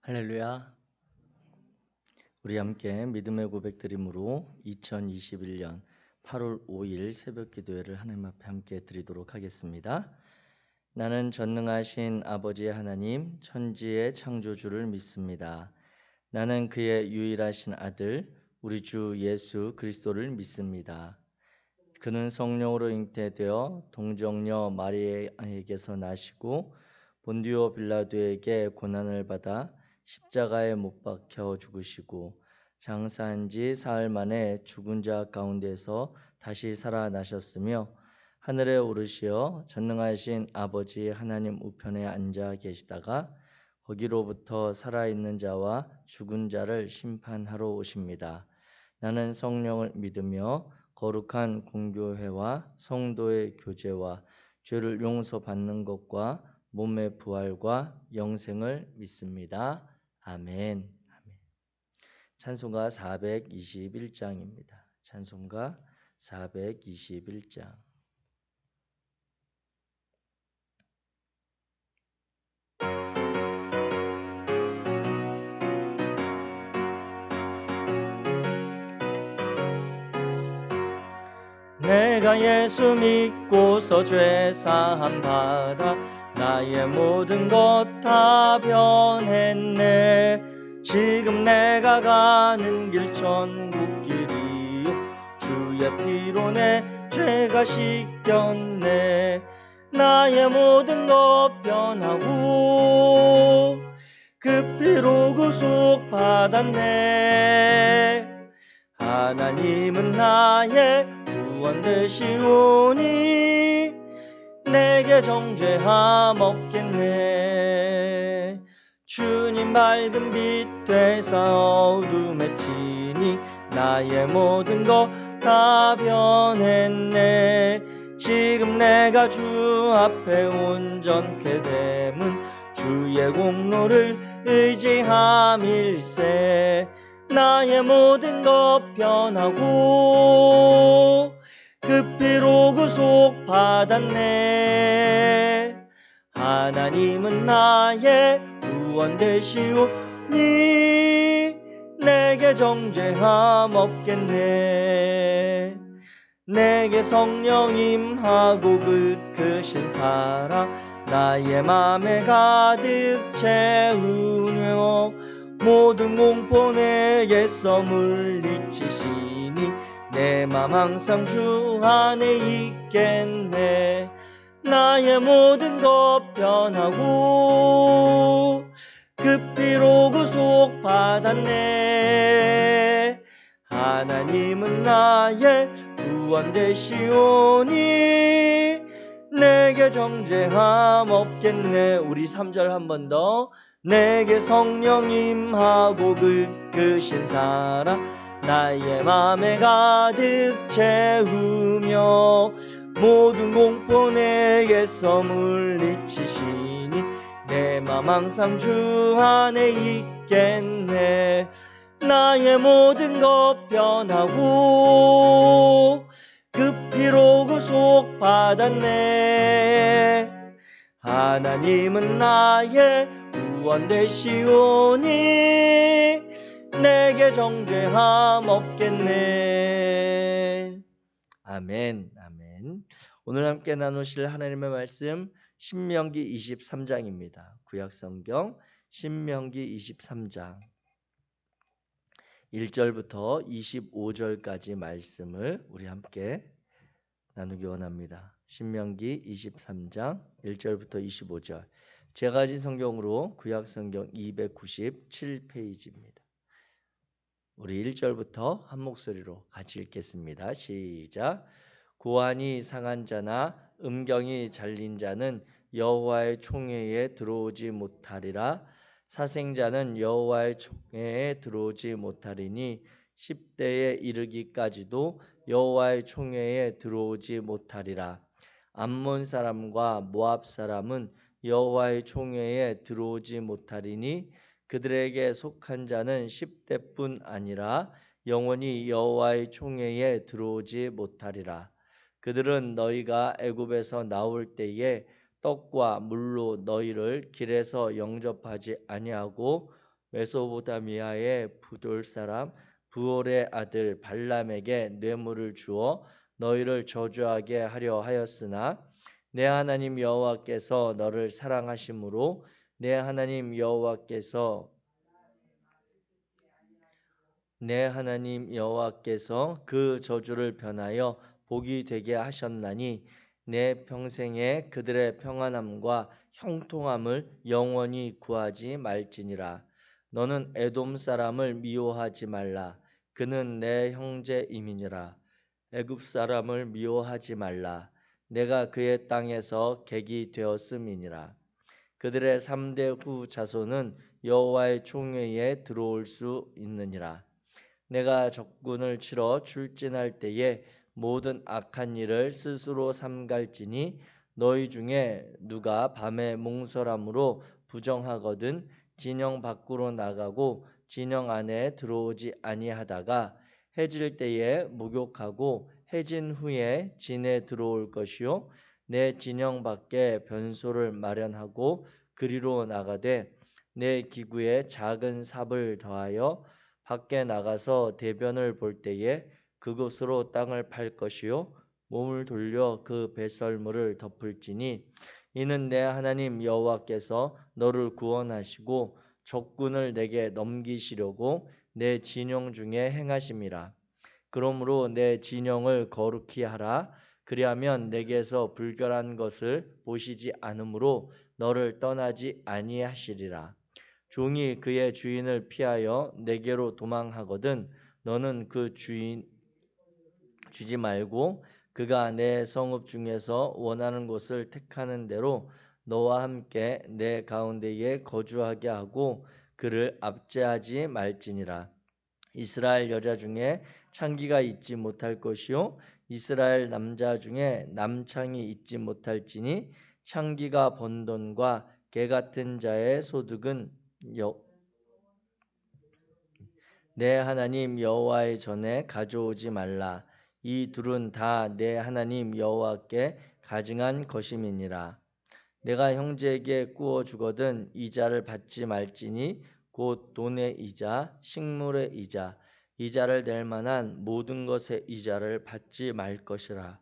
할렐루야. 우리 함께 믿음의 고백드림으로 2021년 8월 5일 새벽 기도회를 하나님 앞에 함께 드리도록 하겠습니다. 나는 전능하신 아버지 하나님 천지의 창조주를 믿습니다. 나는 그의 유일하신 아들 우리 주 예수 그리스도를 믿습니다. 그는 성령으로 잉태되어 동정녀 마리아에게서 나시고 본디오 빌라도에게 고난을 받아 십자가에 못 박혀 죽으시고 장사한 지 사흘 만에 죽은 자 가운데서 다시 살아나셨으며 하늘에 오르시어 전능하신 아버지 하나님 우편에 앉아 계시다가 거기로부터 살아있는 자와 죽은 자를 심판하러 오십니다. 나는 성령을 믿으며 거룩한 공교회와 성도의 교제와 죄를 용서받는 것과 몸의 부활과 영생을 믿습니다. 아멘. 아멘. 찬송가 421장입니다. 찬송가 421장. 내가 예수 믿고서 죄 사함 받아 나의 모든 것 다 변했네. 지금 내가 가는 길 천국 길이요 주의 피로 내 죄가 씻겼네. 나의 모든 것 변하고 그 피로 구속 받았네. 하나님은 나의 구원 되시오니 내게 정죄함 없겠네. 주님 밝은 빛 되사 어둠에 치니 나의 모든 것 다 변했네. 지금 내가 주 앞에 온전케 됨은 주의 공로를 의지함일세. 나의 모든 것 변하고 그 피로 구속 받았네. 하나님은 나의 구원 되시오니 내게 정죄함 없겠네. 내게 성령 임하고 그 크신 사랑 나의 맘에 가득 채우며 모든 공포 내게서 물리치시니 내 맘 항상 주 안에 있겠네. 나의 모든 것 변하고 그 피로 구속 받았네. 하나님은 나의 구원 되시오니 내게 정죄함 없겠네. 우리 3절 한 번 더. 내게 성령 임하고 그 크신 사랑 나의 맘에 가득 채우며 모든 공포 내게서 물리치시니 내 맘 항상 주 안에 있겠네. 나의 모든 것 변하고 그 피로 구속 받았네. 하나님은 나의 구원 되시오니 내게 정죄함 없겠네. 아멘. 아멘. 오늘 함께 나누실 하나님의 말씀 신명기 23장입니다. 구약성경 신명기 23장 1절부터 25절까지 말씀을 우리 함께 나누기 원합니다. 신명기 23장 1절부터 25절. 제가 가진 성경으로 구약성경 297페이지입니다. 우리 1절부터 한 목소리로 같이 읽겠습니다. 시작. 고환이 상한 자나 음경이 잘린 자는 여호와의 총회에 들어오지 못하리라. 사생자는 여호와의 총회에 들어오지 못하리니 10대에 이르기까지도 여호와의 총회에 들어오지 못하리라. 암몬 사람과 모압 사람은 여호와의 총회에 들어오지 못하리니 그들에게 속한 자는 10대뿐 아니라 영원히 여호와의 총회에 들어오지 못하리라. 그들은 너희가 애굽에서 나올 때에 떡과 물로 너희를 길에서 영접하지 아니하고 메소포타미아의 부돌 사람 부올의 아들 발람에게 뇌물을 주어 너희를 저주하게 하려 하였으나 내 하나님 여호와께서 너를 사랑하심으로 내 하나님 여호와께서 그 저주를 변하여 복이 되게 하셨나니 내 평생에 그들의 평안함과 형통함을 영원히 구하지 말지니라. 너는 에돔 사람을 미워하지 말라. 그는 내 형제임이니라. 애굽 사람을 미워하지 말라. 내가 그의 땅에서 객이 되었음이니라. 그들의 3대 후 자손은 여호와의 총회에 들어올 수 있느니라. 내가 적군을 치러 출진할 때에 모든 악한 일을 스스로 삼갈지니 너희 중에 누가 밤에 몽설함으로 부정하거든 진영 밖으로 나가고 진영 안에 들어오지 아니하다가 해질 때에 목욕하고 해진 후에 진에 들어올 것이요 내 진영 밖에 변소를 마련하고 그리로 나가되 내 기구에 작은 삽을 더하여 밖에 나가서 대변을 볼 때에 그곳으로 땅을 팔 것이요 몸을 돌려 그 배설물을 덮을지니 이는 내 하나님 여호와께서 너를 구원하시고 적군을 내게 넘기시려고 내 진영 중에 행하심이라. 그러므로 내 진영을 거룩히 하라. 그리하면 내게서 불결한 것을 보시지 않으므로 너를 떠나지 아니하시리라. 종이 그의 주인을 피하여 내게로 도망하거든 너는 그 주인 주지 말고 그가 내 성읍 중에서 원하는 곳을 택하는 대로 너와 함께 내 가운데에 거주하게 하고 그를 압제하지 말지니라. 이스라엘 여자 중에 창기가 있지 못할 것이요 이스라엘 남자 중에 남창이 있지 못할지니 창기가 번 돈과 개 같은 자의 소득은 내 하나님 여호와의 전에 가져오지 말라. 이 둘은 다 내 하나님 여호와께 가증한 것임이니라. 내가 형제에게 꾸어 주거든 이자를 받지 말지니 곧 돈의 이자, 식물의 이자, 이자를 낼 만한 모든 것의 이자를 받지 말 것이라.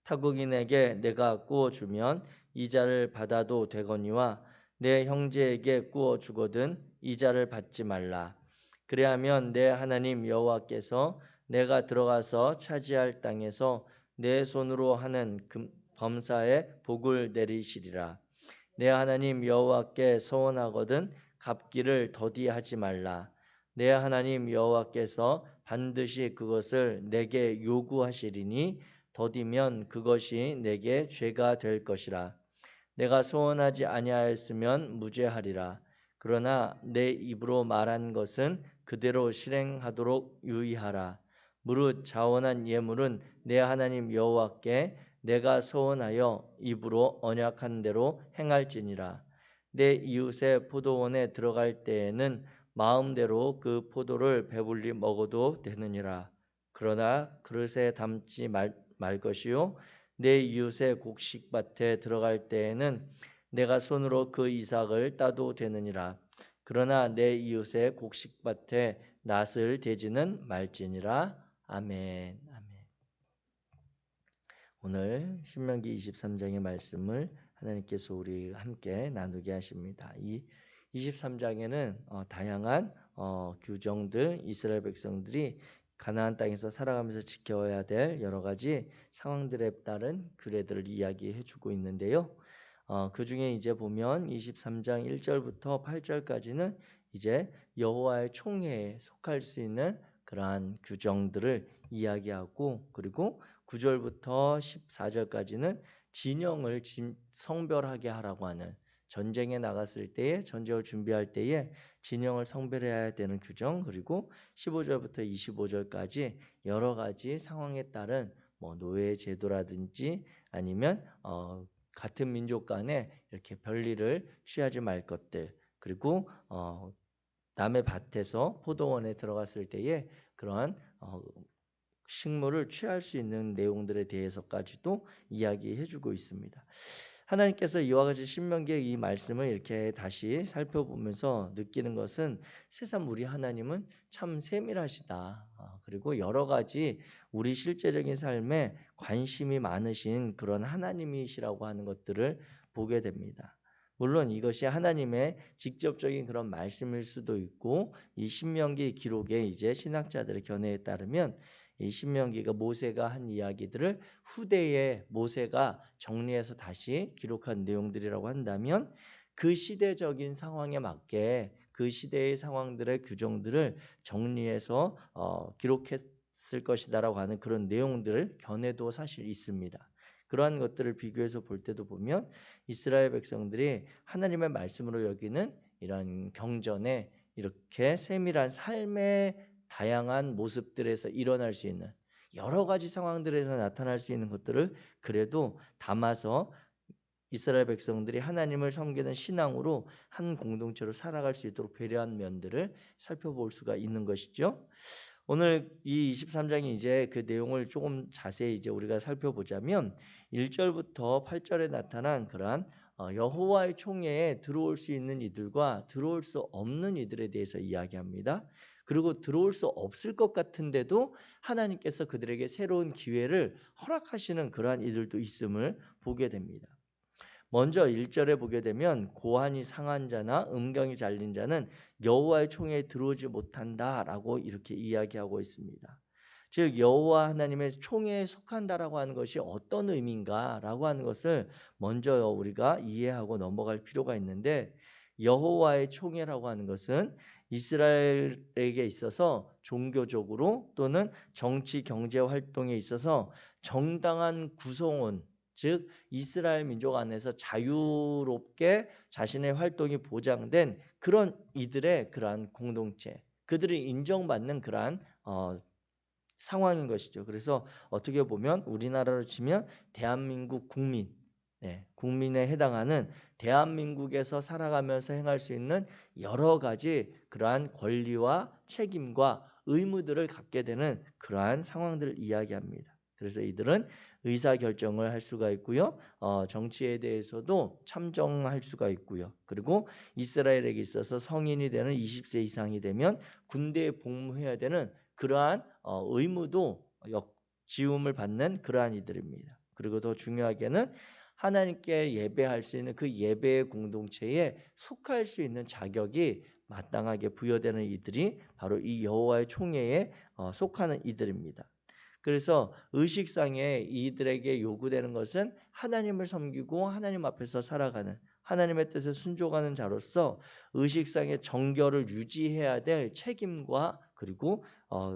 타국인에게 내가 꾸어 주면 이자를 받아도 되거니와 내 형제에게 꾸어 주거든 이자를 받지 말라. 그래야면 내 하나님 여호와께서 내가 들어가서 차지할 땅에서 내 손으로 하는 범사에 복을 내리시리라. 내 하나님 여호와께 서원하거든 갚기를 더디하지 말라. 내 하나님 여호와께서 반드시 그것을 내게 요구하시리니 더디면 그것이 내게 죄가 될 것이라. 내가 소원하지 아니하였으면 무죄하리라. 그러나 내 입으로 말한 것은 그대로 실행하도록 유의하라. 무릇 자원한 예물은 내 하나님 여호와께 내가 서원하여 입으로 언약한 대로 행할지니라. 내 이웃의 포도원에 들어갈 때에는 마음대로 그 포도를 배불리 먹어도 되느니라. 그러나 그릇에 담지 말 것이요 내 이웃의 곡식밭에 들어갈 때에는 내가 손으로 그 이삭을 따도 되느니라. 그러나 내 이웃의 곡식밭에 낫을 대지는 말지니라. 아멘. 아멘. 오늘 신명기 23장의 말씀을 하나님께서 우리 함께 나누게 하십니다. 이 23장에는 다양한 규정들, 이스라엘 백성들이 가나안 땅에서 살아가면서 지켜야 될 여러 가지 상황들에 따른 규례들을 이야기해 주고 있는데요. 그 중에 이제 보면 23장 1절부터 8절까지는 이제 여호와의 총회에 속할 수 있는 그러한 규정들을 이야기하고, 그리고 9절부터 14절까지는 진영을 성별하게 하라고 하는, 전쟁에 나갔을 때에, 전쟁을 준비할 때에 진영을 성별해야 되는 규정, 그리고 15절부터 25절까지 여러 가지 상황에 따른 노예 제도라든지 아니면 같은 민족 간에 이렇게 별리를 취하지 말 것들, 그리고 남의 밭에서 포도원에 들어갔을 때에 그러한 식물을 취할 수 있는 내용들에 대해서까지도 이야기해 주고 있습니다. 하나님께서 이와 같이 신명기의 이 말씀을 이렇게 다시 살펴보면서 느끼는 것은 새삼 우리 하나님은 참 세밀하시다. 그리고 여러 가지 우리 실제적인 삶에 관심이 많으신 그런 하나님이시라고 하는 것들을 보게 됩니다. 물론 이것이 하나님의 직접적인 그런 말씀일 수도 있고, 이 신명기 기록에 이제 신학자들의 견해에 따르면 이 신명기가 모세가 한 이야기들을 후대에 모세가 정리해서 다시 기록한 내용들이라고 한다면, 그 시대적인 상황에 맞게 그 시대의 상황들의 규정들을 정리해서 기록했을 것이다라고 하는 그런 내용들을 견해도 사실 있습니다. 그러한 것들을 비교해서 볼 때도 보면 이스라엘 백성들이 하나님의 말씀으로 여기는 이런 경전에 이렇게 세밀한 삶의 다양한 모습들에서 일어날 수 있는 여러 가지 상황들에서 나타날 수 있는 것들을 그래도 담아서 이스라엘 백성들이 하나님을 섬기는 신앙으로 한 공동체로 살아갈 수 있도록 배려한 면들을 살펴볼 수가 있는 것이죠. 오늘 이 23장이 이제 그 내용을 조금 자세히 이제 우리가 살펴보자면 1절부터 8절에 나타난 그러한 여호와의 총회에 들어올 수 있는 이들과 들어올 수 없는 이들에 대해서 이야기합니다. 그리고 들어올 수 없을 것 같은데도 하나님께서 그들에게 새로운 기회를 허락하시는 그러한 이들도 있음을 보게 됩니다. 먼저 1절에 보게 되면 고환이 상한 자나 음경이 잘린 자는 여호와의 총회에 들어오지 못한다라고 이렇게 이야기하고 있습니다. 즉 여호와 하나님의 총회에 속한다라고 하는 것이 어떤 의미인가라고 하는 것을 먼저 우리가 이해하고 넘어갈 필요가 있는데, 여호와의 총회라고 하는 것은 이스라엘에게 있어서 종교적으로 또는 정치 경제 활동에 있어서 정당한 구성원, 즉 이스라엘 민족 안에서 자유롭게 자신의 활동이 보장된 그런 이들의 그러한 공동체, 그들이 인정받는 그러한 상황인 것이죠. 그래서 어떻게 보면 우리나라로 치면 대한민국 국민, 국민에 해당하는 대한민국에서 살아가면서 행할 수 있는 여러 가지 그러한 권리와 책임과 의무들을 갖게 되는 그러한 상황들을 이야기합니다. 그래서 이들은 의사결정을 할 수가 있고요. 정치에 대해서도 참정할 수가 있고요. 그리고 이스라엘에게 있어서 성인이 되는 20세 이상이 되면 군대에 복무해야 되는 그러한 의무도 지움을 받는 그러한 이들입니다. 그리고 더 중요하게는 하나님께 예배할 수 있는 그 예배의 공동체에 속할 수 있는 자격이 마땅하게 부여되는 이들이 바로 이 여호와의 총회에 속하는 이들입니다. 그래서 의식상에 이들에게 요구되는 것은 하나님을 섬기고 하나님 앞에서 살아가는, 하나님의 뜻에 순종하는 자로서 의식상의 정결을 유지해야 될 책임과 그리고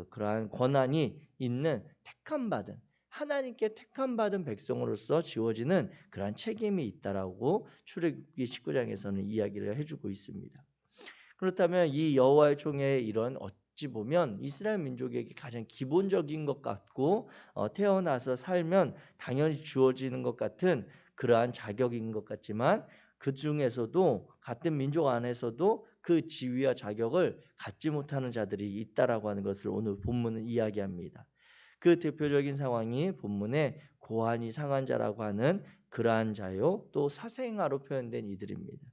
그러한 권한이 있는 택함받은, 하나님께 택함받은 백성으로서 지워지는 그러한 책임이 있다라고 출애굽기 19장에서는 이야기를 해주고 있습니다. 그렇다면 이 여호와의 총회의 이런 어찌 보면 이스라엘 민족에게 가장 기본적인 것 같고 태어나서 살면 당연히 주어지는 것 같은 그러한 자격인 것 같지만, 그 중에서도 같은 민족 안에서도 그 지위와 자격을 갖지 못하는 자들이 있다라고 하는 것을 오늘 본문은 이야기합니다. 그 대표적인 상황이 본문에 고환이 상한 자라고 하는 그러한 자요, 또 사생아로 표현된 이들입니다.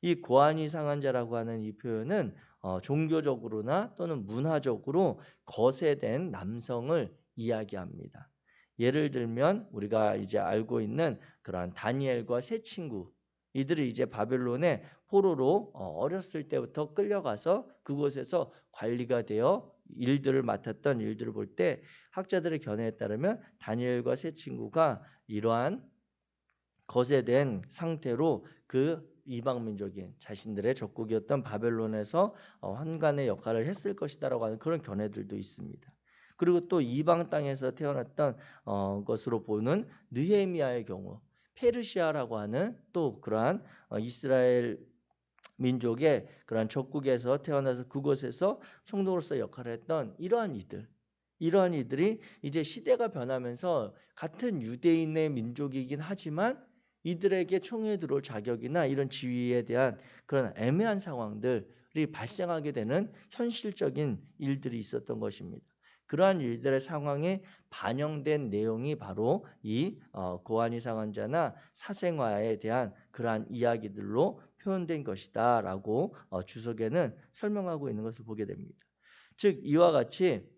이 고환이 상한 자라고 하는 이 표현은 종교적으로나 또는 문화적으로 거세된 남성을 이야기합니다. 예를 들면 우리가 이제 알고 있는 그러한 다니엘과 세 친구, 이들이 이제 바벨론의 포로로 어렸을 때부터 끌려가서 그곳에서 관리가 되어 일들을 맡았던 일들을 볼 때 학자들의 견해에 따르면 다니엘과 세 친구가 이러한 거세된 상태로 그 이방 민족인 자신들의 적국이었던 바벨론에서 환관의 역할을 했을 것이다라고 하는 그런 견해들도 있습니다. 그리고 또 이방 땅에서 태어났던 것으로 보는 느헤미야의 경우, 페르시아라고 하는 또 그러한 이스라엘 민족의 그러한 적국에서 태어나서 그곳에서 총독으로서 역할을 했던 이러한 이들이 이제 시대가 변하면서 같은 유대인의 민족이긴 하지만 이들에게 총회에 들어올 자격이나 이런 지위에 대한 그런 애매한 상황들이 발생하게 되는 현실적인 일들이 있었던 것입니다. 그러한 일들의 상황에 반영된 내용이 바로 이 고아니 상환자나 사생아에 대한 그러한 이야기들로 표현된 것이다라고 주석에는 설명하고 있는 것을 보게 됩니다. 즉 이와 같이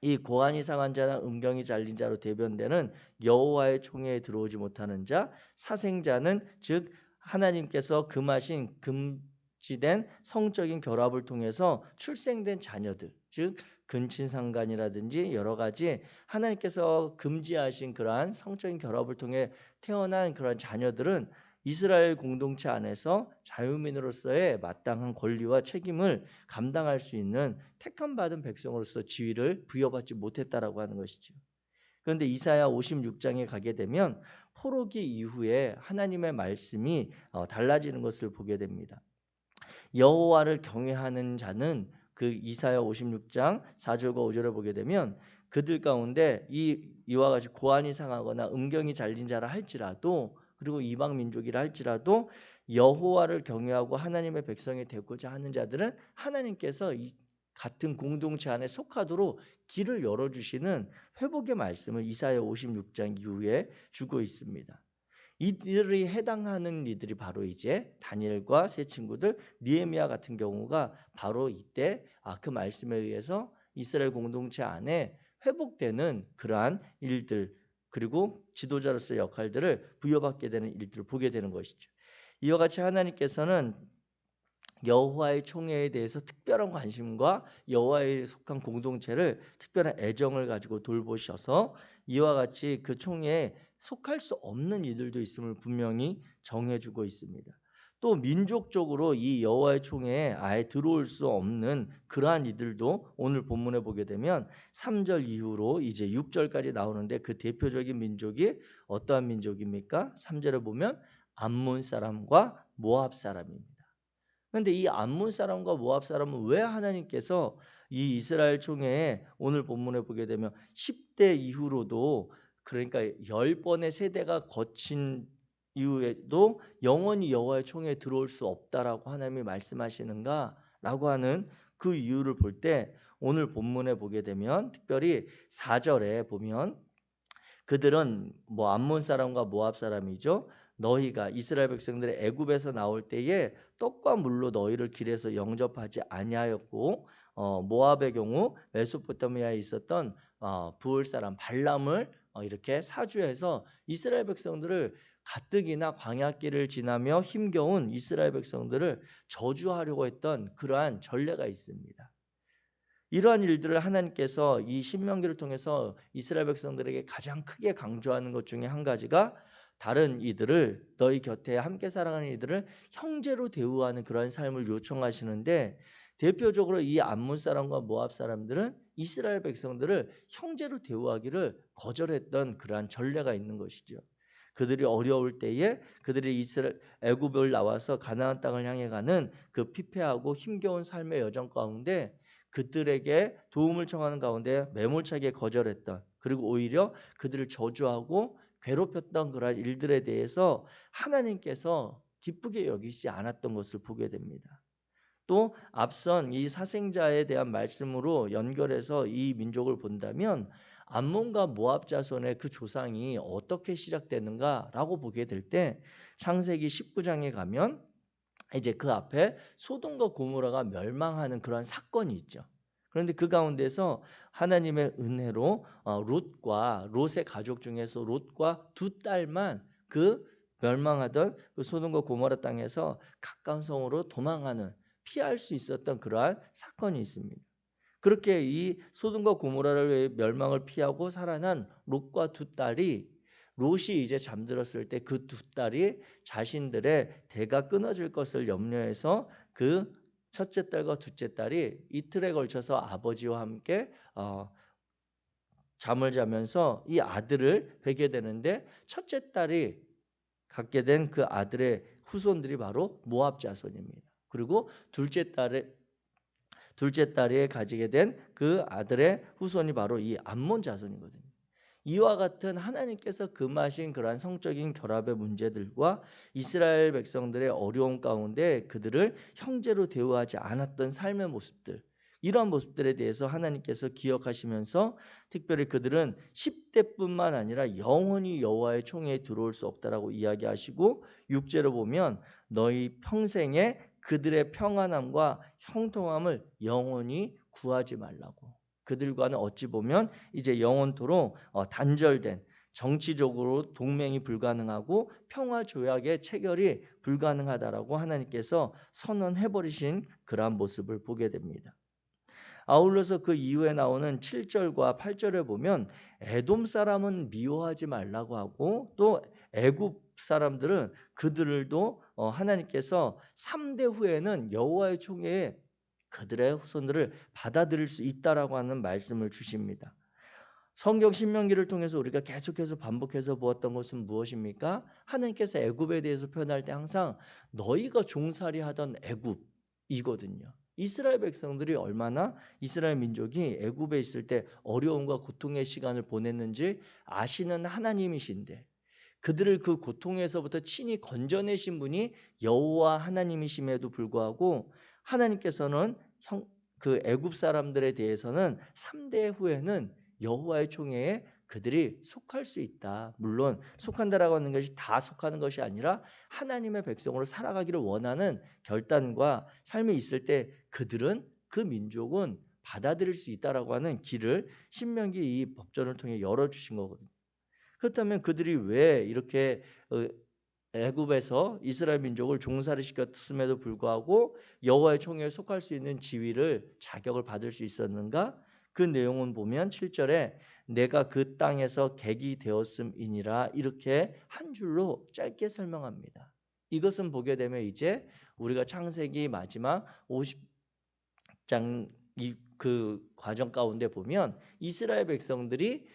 이 고안이 상한 자나 음경이 잘린 자로 대변되는 여호와의 총회에 들어오지 못하는 자, 사생자는 즉 하나님께서 금하신 금지된 성적인 결합을 통해서 출생된 자녀들, 즉 근친상간이라든지 여러 가지 하나님께서 금지하신 그러한 성적인 결합을 통해 태어난 그러한 자녀들은 이스라엘 공동체 안에서 자유민으로서의 마땅한 권리와 책임을 감당할 수 있는 택함 받은 백성으로서 지위를 부여받지 못했다라고 하는 것이죠. 그런데 이사야 56장에 가게 되면 포로기 이후에 하나님의 말씀이 달라지는 것을 보게 됩니다. 여호와를 경외하는 자는 그 이사야 56장 4절과 5절을 보게 되면 그들 가운데 이와 같이 고안이 상하거나 음경이 잘린 자라 할지라도 그리고 이방 민족이라 할지라도 여호와를 경외하고 하나님의 백성이 되고자 하는 자들은 하나님께서 이 같은 공동체 안에 속하도록 길을 열어주시는 회복의 말씀을 이사야 56장 이후에 주고 있습니다. 이들이 해당하는 이들이 바로 이제 다니엘과 세 친구들 느헤미야 같은 경우가 바로 이때 그 말씀에 의해서 이스라엘 공동체 안에 회복되는 그러한 일들 그리고 지도자로서의 역할들을 부여받게 되는 일들을 보게 되는 것이죠. 이와 같이 하나님께서는 여호와의 총회에 대해서 특별한 관심과 여호와에 속한 공동체를 특별한 애정을 가지고 돌보셔서 이와 같이 그 총회에 속할 수 없는 이들도 있음을 분명히 정해주고 있습니다. 또 민족적으로 이 여호와의 총회에 아예 들어올 수 없는 그러한 이들도 오늘 본문에 보게 되면 3절 이후로 이제 6절까지 나오는데 그 대표적인 민족이 어떠한 민족입니까? 3절에 보면 암몬 사람과 모압 사람입니다. 그런데 이 암몬 사람과 모압 사람은 왜 하나님께서 이 이스라엘 총회에 오늘 본문에 보게 되면 10대 이후로도 그러니까 10번의 세대가 거친 이후에도 영원히 여호와의 총회에 들어올 수 없다라고 하나님이 말씀하시는가라고 하는 그 이유를 볼 때 오늘 본문에 보게 되면 특별히 4절에 보면 그들은 암몬 사람과 모압 사람이죠. 너희가 이스라엘 백성들의 애굽에서 나올 때에 떡과 물로 너희를 길에서 영접하지 아니하였고 모압의 경우 메소포타미아에 있었던 부을 사람 발람을 이렇게 사주해서 이스라엘 백성들을 가뜩이나 광야길을 지나며 힘겨운 이스라엘 백성들을 저주하려고 했던 그러한 전례가 있습니다. 이러한 일들을 하나님께서 이 신명기를 통해서 이스라엘 백성들에게 가장 크게 강조하는 것 중에 한 가지가 다른 이들을 너희 곁에 함께 살아가는 이들을 형제로 대우하는 그런 삶을 요청하시는데 대표적으로 이 암몬 사람과 모압 사람들은 이스라엘 백성들을 형제로 대우하기를 거절했던 그러한 전례가 있는 것이죠. 그들이 어려울 때에 그들이 이스라엘 애굽을 나와서 가나안 땅을 향해 가는 그 피폐하고 힘겨운 삶의 여정 가운데 그들에게 도움을 청하는 가운데 매몰차게 거절했던 그리고 오히려 그들을 저주하고 괴롭혔던 그런 일들에 대해서 하나님께서 기쁘게 여기지 않았던 것을 보게 됩니다. 또 앞선 이 사생자에 대한 말씀으로 연결해서 이 민족을 본다면 암몬과 모압 자손의 그 조상이 어떻게 시작되는가라고 보게 될 때 창세기 19장에 가면 이제 그 앞에 소돔과 고모라가 멸망하는 그런 사건이 있죠. 그런데 그 가운데서 하나님의 은혜로 롯과 롯의 가족 중에서 롯과 두 딸만 그 멸망하던 그 소돔과 고모라 땅에서 가까운 성으로 도망하는 피할 수 있었던 그러한 사건이 있습니다. 그렇게 이 소돔과 고모라를 멸망을 피하고 살아난 롯과 두 딸이 롯이 이제 잠들었을 때 그 두 딸이 자신들의 대가 끊어질 것을 염려해서 그 첫째 딸과 둘째 딸이 이틀에 걸쳐서 아버지와 함께 잠을 자면서 이 아들을 뵈게 되는데 첫째 딸이 갖게 된 그 아들의 후손들이 바로 모압 자손입니다. 그리고 둘째 딸이 가지게 된 그 아들의 후손이 바로 이 암몬 자손이거든요. 이와 같은 하나님께서 금하신 그러한 성적인 결합의 문제들과 이스라엘 백성들의 어려움 가운데 그들을 형제로 대우하지 않았던 삶의 모습들, 이러한 모습들에 대해서 하나님께서 기억하시면서 특별히 그들은 10대뿐만 아니라 영원히 여호와의 총회에 들어올 수 없다라고 이야기하시고 6절을 보면 너희 평생에 그들의 평안함과 형통함을 영원히 구하지 말라고. 그들과는 어찌 보면 이제 영원토록 단절된, 정치적으로 동맹이 불가능하고 평화 조약의 체결이 불가능하다라고 하나님께서 선언해 버리신 그러한 모습을 보게 됩니다. 아울러서 그 이후에 나오는 7절과 8절에 보면 에돔 사람은 미워하지 말라고 하고 또 애굽 사람들은 그들도 하나님께서 3대 후에는 여호와의 총회에 그들의 후손들을 받아들일 수 있다라고 하는 말씀을 주십니다. 성경 신명기를 통해서 우리가 계속해서 반복해서 보았던 것은 무엇입니까? 하나님께서 애굽에 대해서 표현할 때 항상 너희가 종살이 하던 애굽이거든요. 이스라엘 백성들이 얼마나 이스라엘 민족이 애굽에 있을 때 어려움과 고통의 시간을 보냈는지 아시는 하나님이신데 그들을 그 고통에서부터 친히 건져내신 분이 여호와 하나님이심에도 불구하고 하나님께서는 그 애굽 사람들에 대해서는 3대 후에는 여호와의 총회에 그들이 속할 수 있다. 물론 속한다라고 하는 것이 다 속하는 것이 아니라 하나님의 백성으로 살아가기를 원하는 결단과 삶이 있을 때 그들은 그 민족은 받아들일 수 있다라고 하는 길을 신명기 이 법전을 통해 열어주신 거거든요. 그렇다면 그들이 왜 이렇게 애굽에서 이스라엘 민족을 종살이 시켰음에도 불구하고 여호와의 총회에 속할 수 있는 지위를 자격을 받을 수 있었는가? 그 내용은 보면 7절에 내가 그 땅에서 객이 되었음이니라 이렇게 한 줄로 짧게 설명합니다. 이것은 보게 되면 이제 우리가 창세기 마지막 50장 그 과정 가운데 보면 이스라엘 백성들이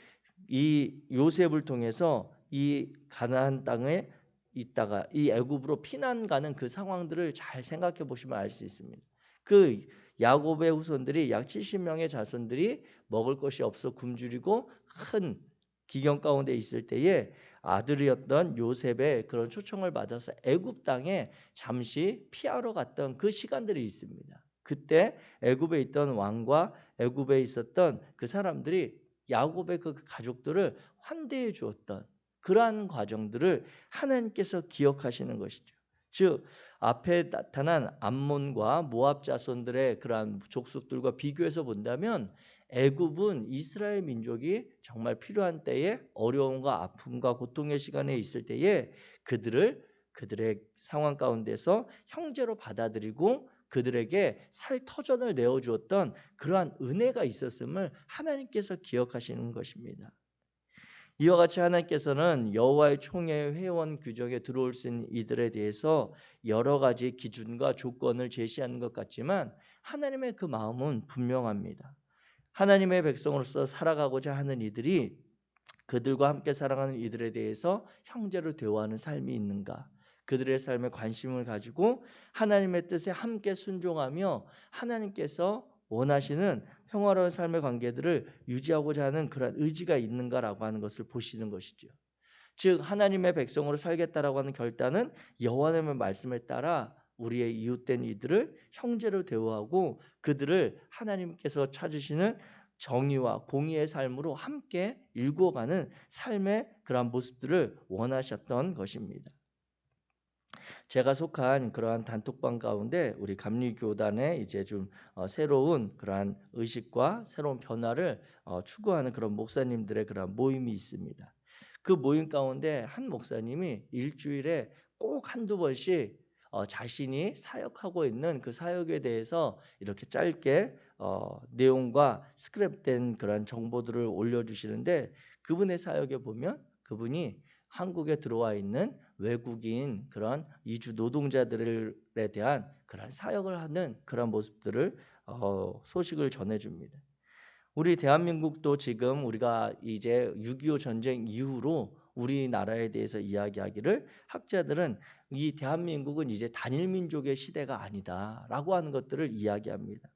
이 요셉을 통해서 이 가나안 땅에 있다가 이 애굽으로 피난 가는 그 상황들을 잘 생각해 보시면 알 수 있습니다. 그 야곱의 후손들이 약 70명의 자손들이 먹을 것이 없어 굶주리고 큰 기경 가운데 있을 때에 아들이었던 요셉의 그런 초청을 받아서 애굽 땅에 잠시 피하러 갔던 그 시간들이 있습니다. 그때 애굽에 있던 왕과 애굽에 있었던 그 사람들이 야곱의 그 가족들을 환대해 주었던 그러한 과정들을 하나님께서 기억하시는 것이죠. 즉 앞에 나타난 암몬과 모압 자손들의 그러한 족속들과 비교해서 본다면 애굽은 이스라엘 민족이 정말 필요한 때에 어려움과 아픔과 고통의 시간에 있을 때에 그들의 상황 가운데서 형제로 받아들이고 그들에게 살 터전을 내어주었던 그러한 은혜가 있었음을 하나님께서 기억하시는 것입니다. 이와 같이 하나님께서는 여호와의 총회 회원 규정에 들어올 수 있는 이들에 대해서 여러 가지 기준과 조건을 제시하는 것 같지만 하나님의 그 마음은 분명합니다. 하나님의 백성으로서 살아가고자 하는 이들이 그들과 함께 살아가는 이들에 대해서 형제로 대화하는 삶이 있는가? 그들의 삶에 관심을 가지고 하나님의 뜻에 함께 순종하며 하나님께서 원하시는 평화로운 삶의 관계들을 유지하고자 하는 그런 의지가 있는가라고 하는 것을 보시는 것이죠. 즉 하나님의 백성으로 살겠다라고 하는 결단은 여호와의 말씀을 따라 우리의 이웃된 이들을 형제로 대우하고 그들을 하나님께서 찾으시는 정의와 공의의 삶으로 함께 일구어가는 삶의 그러한 모습들을 원하셨던 것입니다. 제가 속한 그러한 단톡방 가운데 우리 감리교단의 이제 좀 새로운 그러한 의식과 새로운 변화를 추구하는 그런 목사님들의 그런 모임이 있습니다. 그 모임 가운데 한 목사님이 일주일에 꼭 한두 번씩 자신이 사역하고 있는 그 사역에 대해서 이렇게 짧게 내용과 스크랩된 그런 정보들을 올려주시는데 그분의 사역에 보면 그분이 한국에 들어와 있는 외국인 그런 이주 노동자들에 대한 그런 사역을 하는 그런 모습들을 소식을 전해줍니다. 우리 대한민국도 지금 우리가 이제 6.25 전쟁 이후로 우리나라에 대해서 이야기하기를 학자들은 이 대한민국은 이제 단일 민족의 시대가 아니다라고 하는 것들을 이야기합니다.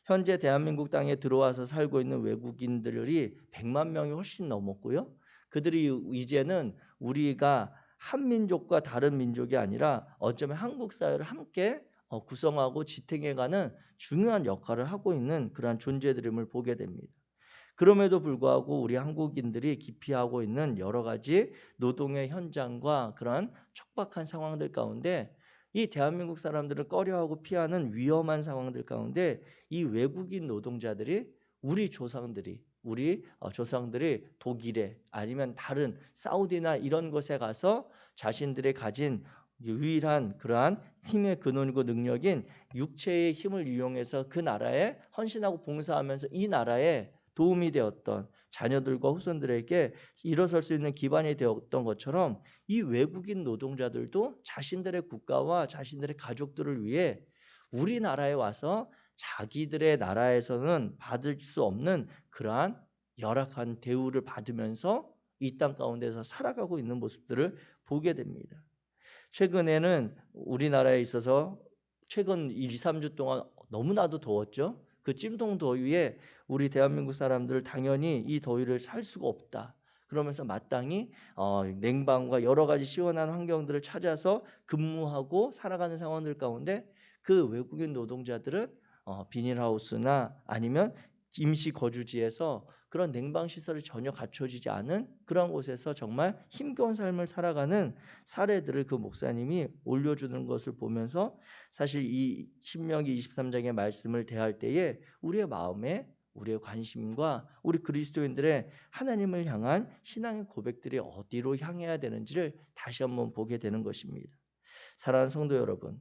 현재 대한민국 땅에 들어와서 살고 있는 외국인들이 100만 명이 훨씬 넘었고요. 그들이 이제는 우리가 한 민족과 다른 민족이 아니라 어쩌면 한국 사회를 함께 구성하고 지탱해가는 중요한 역할을 하고 있는 그러한 존재들임을 보게 됩니다. 그럼에도 불구하고 우리 한국인들이 기피하고 있는 여러 가지 노동의 현장과 그러한 척박한 상황들 가운데 이 대한민국 사람들은 꺼려하고 피하는 위험한 상황들 가운데 이 외국인 노동자들이 우리 조상들이 독일에 아니면 다른 사우디나 이런 곳에 가서 자신들의 가진 유일한 그러한 힘의 근원이고 능력인 육체의 힘을 이용해서 그 나라에 헌신하고 봉사하면서 이 나라에 도움이 되었던 자녀들과 후손들에게 일어설 수 있는 기반이 되었던 것처럼 이 외국인 노동자들도 자신들의 국가와 자신들의 가족들을 위해 우리나라에 와서 자기들의 나라에서는 받을 수 없는 그러한 열악한 대우를 받으면서 이 땅 가운데서 살아가고 있는 모습들을 보게 됩니다. 최근에는 우리나라에 있어서 최근 2, 3주 동안 너무나도 더웠죠. 그 찜통 더위에 우리 대한민국 사람들 당연히 이 더위를 살 수가 없다. 그러면서 마땅히 냉방과 여러 가지 시원한 환경들을 찾아서 근무하고 살아가는 상황들 가운데 그 외국인 노동자들은 비닐하우스나 아니면 임시 거주지에서 그런 냉방 시설이 전혀 갖춰지지 않은 그런 곳에서 정말 힘겨운 삶을 살아가는 사례들을 그 목사님이 올려주는 것을 보면서 사실 이 신명기 23장의 말씀을 대할 때에 우리의 마음에 우리의 관심과 우리 그리스도인들의 하나님을 향한 신앙의 고백들이 어디로 향해야 되는지를 다시 한번 보게 되는 것입니다. 사랑하는 성도 여러분,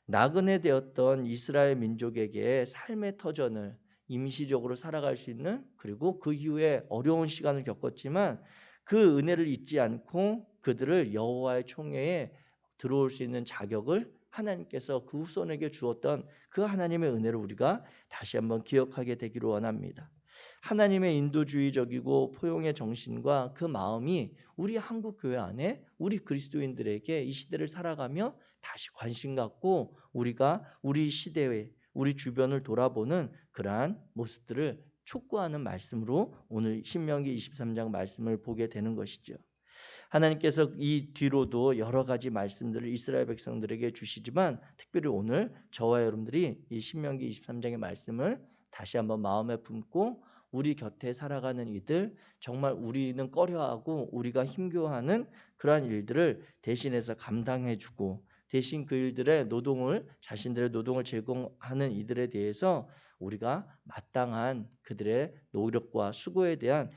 나그네 되었던 이스라엘 민족에게 삶의 터전을 임시적으로 살아갈 수 있는, 그리고 그 이후에 어려운 시간을 겪었지만 그 은혜를 잊지 않고 그들을 여호와의 총회에 들어올 수 있는 자격을 하나님께서 그 후손에게 주었던 그 하나님의 은혜를 우리가 다시 한번 기억하게 되기를 원합니다. 하나님의 인도주의적이고 포용의 정신과 그 마음이 우리 한국 교회 안에 우리 그리스도인들에게 이 시대를 살아가며 다시 관심 갖고 우리가 우리 시대에 우리 주변을 돌아보는 그러한 모습들을 촉구하는 말씀으로 오늘 신명기 23장 말씀을 보게 되는 것이죠. 하나님께서 이 뒤로도 여러 가지 말씀들을 이스라엘 백성들에게 주시지만 특별히 오늘 저와 여러분들이 이 신명기 23장의 말씀을 다시 한번 마음에 품고 우리 곁에 살아가는 이들, 정말 우리는 꺼려하고 우리가 힘겨워하는 그러한 일들을 대신해서 감당해주고 대신 그 일들의 자신들의 노동을 제공하는 이들에 대해서 우리가 마땅한 그들의 노력과 수고에 대한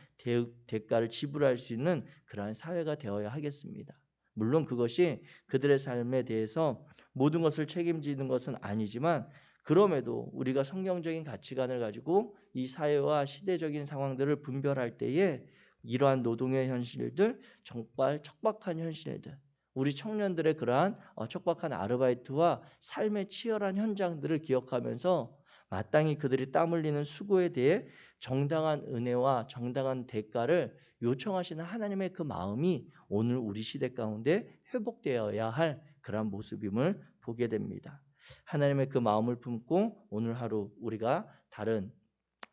대가를 지불할 수 있는 그러한 사회가 되어야 하겠습니다. 물론 그것이 그들의 삶에 대해서 모든 것을 책임지는 것은 아니지만 그럼에도 우리가 성경적인 가치관을 가지고 이 사회와 시대적인 상황들을 분별할 때에 이러한 노동의 현실들, 정말 척박한 현실들, 우리 청년들의 그러한 척박한 아르바이트와 삶의 치열한 현장들을 기억하면서 마땅히 그들이 땀 흘리는 수고에 대해 정당한 은혜와 정당한 대가를 요청하시는 하나님의 그 마음이 오늘 우리 시대 가운데 회복되어야 할 그런 모습임을 보게 됩니다. 하나님의 그 마음을 품고 오늘 하루 우리가 다른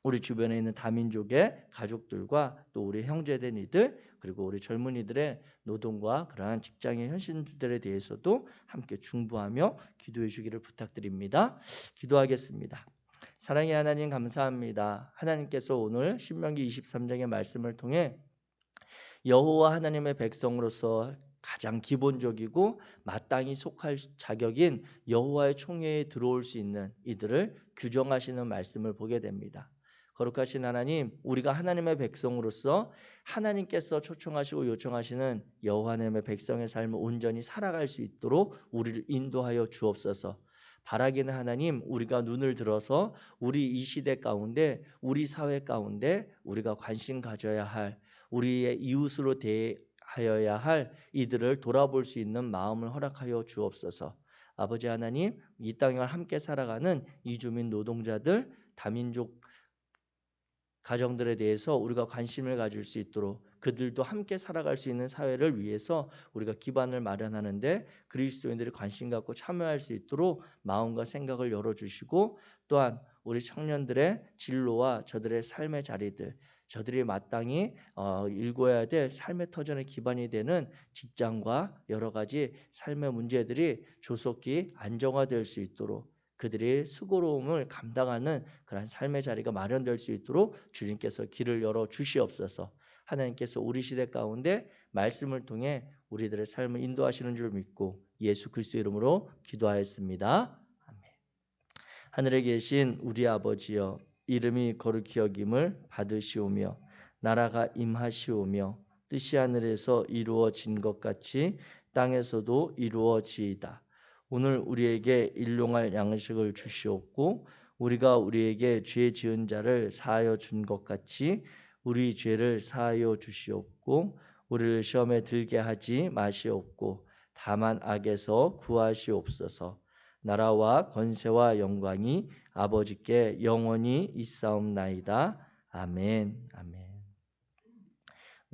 우리 주변에 있는 다민족의 가족들과 또 우리 형제된 이들 그리고 우리 젊은이들의 노동과 그러한 직장의 현실들에 대해서도 함께 중보하며 기도해 주기를 부탁드립니다. 기도하겠습니다. 사랑의 하나님 감사합니다. 하나님께서 오늘 신명기 23장의 말씀을 통해 여호와 하나님의 백성으로서 가장 기본적이고 마땅히 속할 자격인 여호와의 총회에 들어올 수 있는 이들을 규정하시는 말씀을 보게 됩니다. 거룩하신 하나님, 우리가 하나님의 백성으로서 하나님께서 초청하시고 요청하시는 여호와 하나님의 백성의 삶을 온전히 살아갈 수 있도록 우리를 인도하여 주옵소서. 바라기는 하나님, 우리가 눈을 들어서 우리 이 시대 가운데 우리 사회 가운데 우리가 관심 가져야 할 우리의 이웃으로 대하여야 할 이들을 돌아볼 수 있는 마음을 허락하여 주옵소서. 아버지 하나님, 이 땅을 함께 살아가는 이주민 노동자들, 다민족 가정들에 대해서 우리가 관심을 가질 수 있도록 그들도 함께 살아갈 수 있는 사회를 위해서 우리가 기반을 마련하는데 그리스도인들이 관심 갖고 참여할 수 있도록 마음과 생각을 열어주시고 또한 우리 청년들의 진로와 저들의 삶의 자리들, 저들이 마땅히 일궈야 될 삶의 터전의 기반이 되는 직장과 여러 가지 삶의 문제들이 조속히 안정화될 수 있도록 그들의 수고로움을 감당하는 그런 삶의 자리가 마련될 수 있도록 주님께서 길을 열어 주시옵소서. 하나님께서 우리 시대 가운데 말씀을 통해 우리들의 삶을 인도하시는 줄 믿고 예수 그리스도 이름으로 기도하였습니다. 아멘. 하늘에 계신 우리 아버지여, 이름이 거룩히 여김을 받으시오며 나라가 임하시오며 뜻이 하늘에서 이루어진 것 같이 땅에서도 이루어지이다. 오늘 우리에게 일용할 양식을 주시옵고 우리가 우리에게 죄 지은 자를 사하여 준 것 같이 우리 죄를 사하여 주시옵고 우리를 시험에 들게 하지 마시옵고 다만 악에서 구하시옵소서. 나라와 권세와 영광이 아버지께 영원히 있사옵나이다. 아멘. 아멘.